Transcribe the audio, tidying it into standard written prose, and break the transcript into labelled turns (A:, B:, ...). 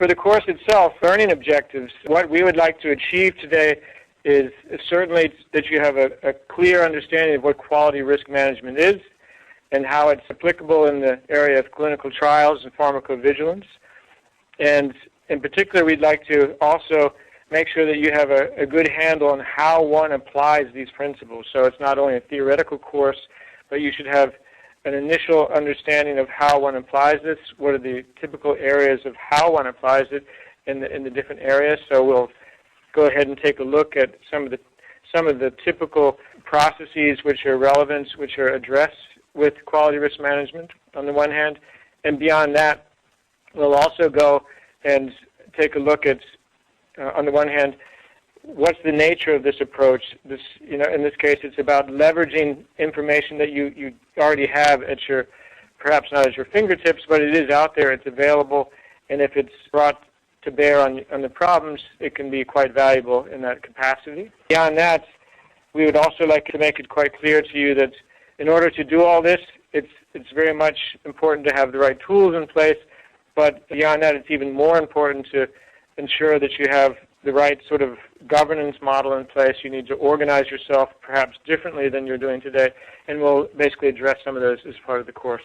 A: For the course itself, learning objectives, what we would like to achieve today is certainly that you have a clear understanding of what quality risk management is and how it's applicable in the area of clinical trials and pharmacovigilance. And in particular, we'd like to also make sure that you have a good handle on how one applies these principles. So it's not only a theoretical course, but you should have an initial understanding of how one applies this, what are the typical areas of how one applies it in the different areas. So we'll go ahead and take a look at some of the typical processes which are relevant, which are addressed with quality risk management on the one hand. And beyond that, we'll also go and take a look at, on the one hand, what's the nature of this approach? This, in this case, it's about leveraging information that you already have at your, perhaps not at your fingertips, but it is out there, it's available, and if it's brought to bear on the problems, it can be quite valuable in that capacity. Beyond that, we would also like to make it quite clear to you that in order to do all this, it's very much important to have the right tools in place, but beyond that, it's even more important to ensure that you have the right sort of governance model in place. You need to organize yourself perhaps differently than you're doing today, and we'll basically address some of those as part of the course.